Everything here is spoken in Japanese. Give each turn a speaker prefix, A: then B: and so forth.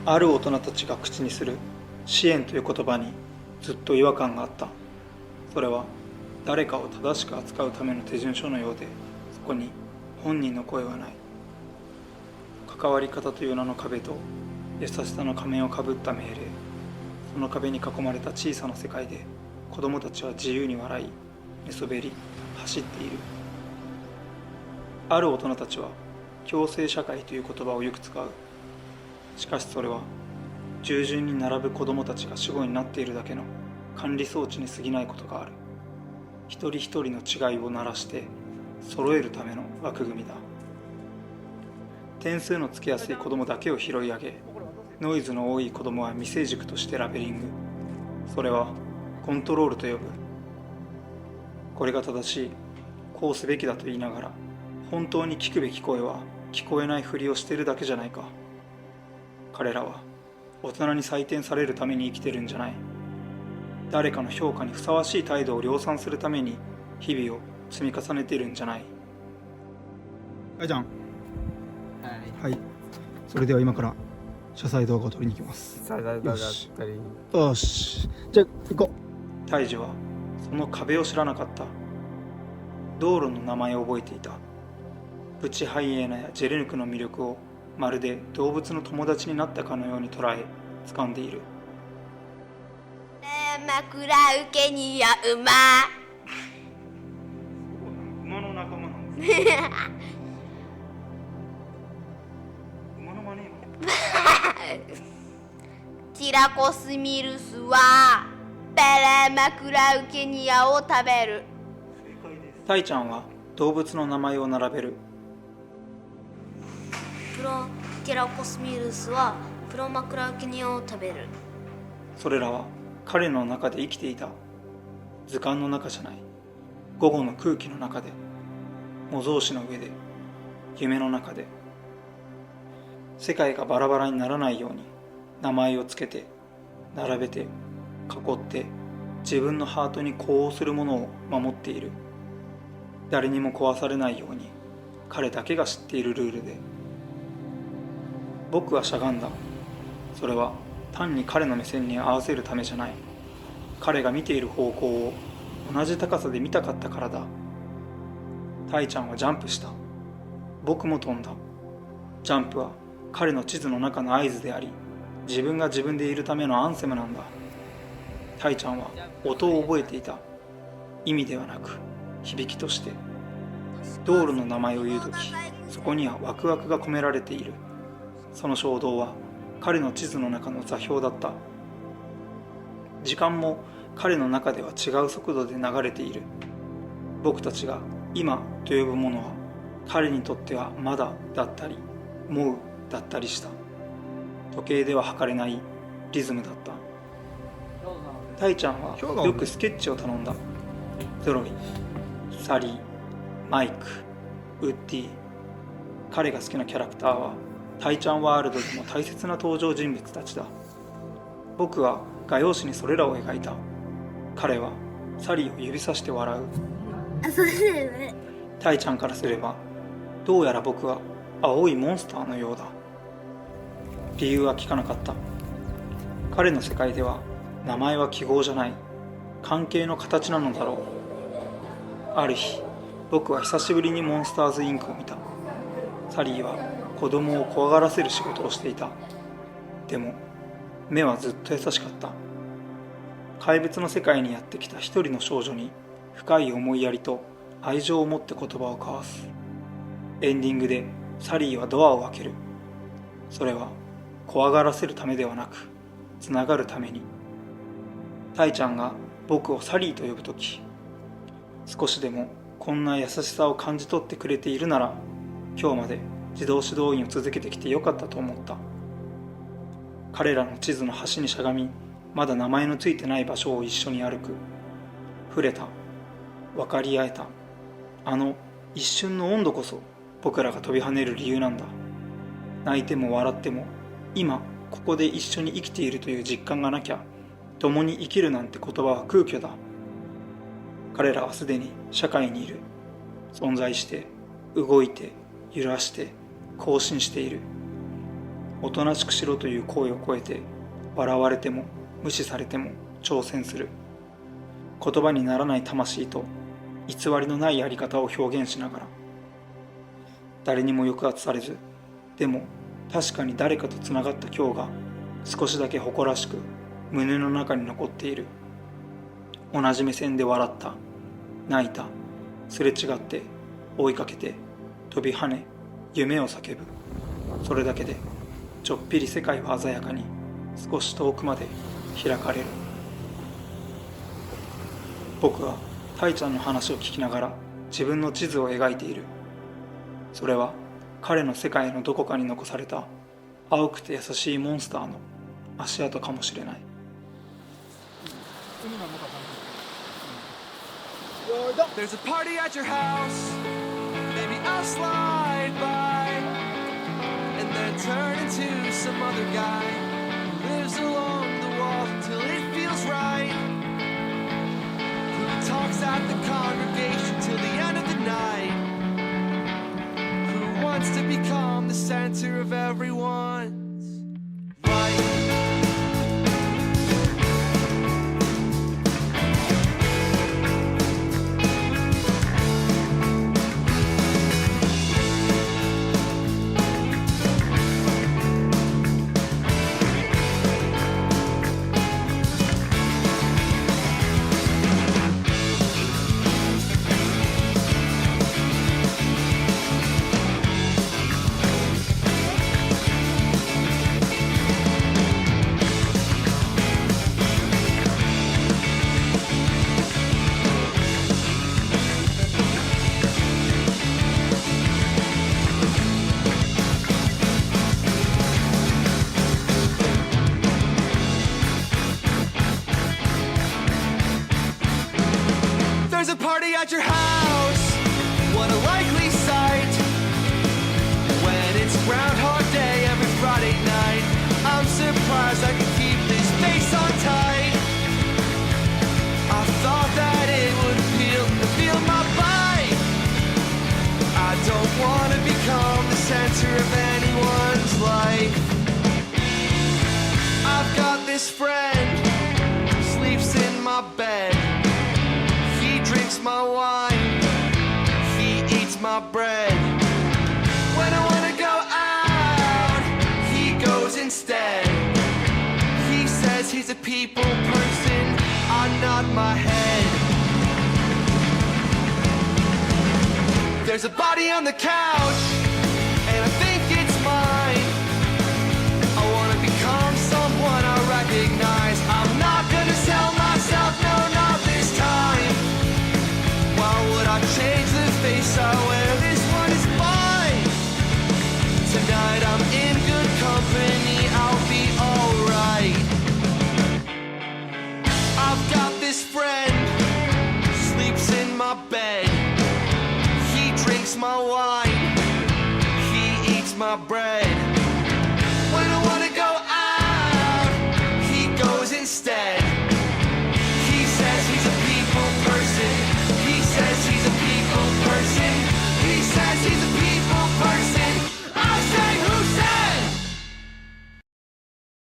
A: ある大人たちが口にする支援という言葉にずっと違和感があった。それは誰かを正しく扱うための手順書のようで、そこに本人の声はない。関わり方という名の壁と優しさの仮面をかぶった命令、その壁に囲まれた小さな世界で子供たちは自由に笑い、寝そべり、走っている。ある大人たちは共生社会という言葉をよく使う。しかしそれは従順に並ぶ子供たちが主語になっているだけの管理装置に過ぎないことがある。一人一人の違いを鳴らして揃えるための枠組みだ。点数のつけやすい子供だけを拾い上げ、ノイズの多い子供は未成熟としてラベリング。それはコントロールと呼ぶ。これが正しい、こうすべきだと言いながら、本当に聞くべき声は聞こえないふりをしているだけじゃないか。彼らは大人に採点されるために生きてるんじゃない。誰かの評価にふさわしい態度を量産するために日々を積み重ねているんじゃない。はいじゃん。はい。それでは今から謝罪動画を撮りに行きます。
B: 謝罪動画だったり。
A: よし。じゃあ行こう。泰治はその壁を知らなかった。道路の名前を覚えていた。ブチハイエナやジェレヌクの魅力をまるで動物の友達になったかのように捉え掴んでいる。
C: 枕受けにや
A: 馬の仲間なんですよ。馬のマネ
C: ティラコスミルスはペレマクラウケニアを食べる。
A: タイちゃんは動物の名前を並べる。
D: プロティラコスミルスはプロマクラウケニアを食べる。
A: それらは彼の中で生きていた。図鑑の中じゃない。午後の空気の中で、模造紙の上で、夢の中で。世界がバラバラにならないように名前をつけて、並べて、囲って自分のハートに呼応するものを守っている。誰にも壊されないように彼だけが知っているルールで。僕はしゃがんだ。それは単に彼の目線に合わせるためじゃない。彼が見ている方向を同じ高さで見たかったからだ。タイちゃんはジャンプした。僕も飛んだ。ジャンプは彼の地図の中の合図であり、自分が自分でいるためのアンセムなんだ。タイちゃんは音を覚えていた。意味ではなく響きとして。道路の名前を言うとき、そこにはワクワクが込められている。その衝動は彼の地図の中の座標だった。時間も彼の中では違う速度で流れている。僕たちが今と呼ぶものは彼にとってはまだだったりもうだったりした。時計では測れないリズムだった。タイちゃんはよくスケッチを頼んだ。ゾロリ、サリー、マイク、ウッディ。彼が好きなキャラクターはタイちゃんワールドでも大切な登場人物たちだ。僕は画用紙にそれらを描いた。彼はサリーを指さして笑う。タイちゃんからすればどうやら僕は青いモンスターのようだ。理由は聞かなかった。彼の世界では名前は記号じゃない、関係の形なのだろう。ある日、僕は久しぶりにモンスターズインクを見た。サリーは子供を怖がらせる仕事をしていた。でも目はずっと優しかった。怪物の世界にやってきた一人の少女に深い思いやりと愛情を持って言葉を交わす。エンディングでサリーはドアを開ける。それは怖がらせるためではなく、つながるために。タイちゃんが僕をサリーと呼ぶとき、少しでもこんな優しさを感じ取ってくれているなら、今日まで自動指導員を続けてきてよかったと思った。彼らの地図の端にしゃがみ、まだ名前のついてない場所を一緒に歩く。触れた。分かり合えた。あの一瞬の温度こそ僕らが飛び跳ねる理由なんだ。泣いても笑っても、今ここで一緒に生きているという実感がなきゃ、共に生きるなんて言葉は空虚だ。彼らはすでに社会にいる。存在して、動いて、揺らして、更新している。おとなしくしろという声を超えて、笑われても無視されても挑戦する。言葉にならない魂と偽りのないやり方を表現しながら、誰にも抑圧されず、でも確かに誰かとつながった今日が少しだけ誇らしく胸の中に残っている。同じ目線で笑った、泣いた、すれ違って追いかけて飛び跳ね夢を叫ぶ。それだけでちょっぴり世界は鮮やかに少し遠くまで開かれる。僕はタイちゃんの話を聞きながら自分の地図を描いている。それは彼の世界のどこかに残された青くて優しいモンスターの足跡かもしれない。
B: There's a party at your house. Maybe I'll slide by and then turn into some other guy who lives along the wall till it feels right. Who talks at the congregation till the end of the night. Who wants to become the center of everyone's life. There's a party at your house. What a likely sight. When it's Groundhog Day every Friday night. I'm surprised I can keep this face on tight. I thought that it would feel my bite. I don't want to become the center of anyone's life. I've got this friend, sleeps in my bed. Drinks my wine, he eats my bread. When I wanna go out, he goes instead. He says he's a people person, I nod my head. There's a body on the couch, and I think it's mine. I wanna become someone I recognize. I'm not gonna sell myself, no, not this time. Why would I change the face I wear? This one is fine. Tonight I'm in good company, I'll be alright. I've got this friend, sleeps in my bed. He drinks my wine, he eats my bread. When I wanna go out, he goes instead. He says he's a people person. He says he's a people person. He says he's a people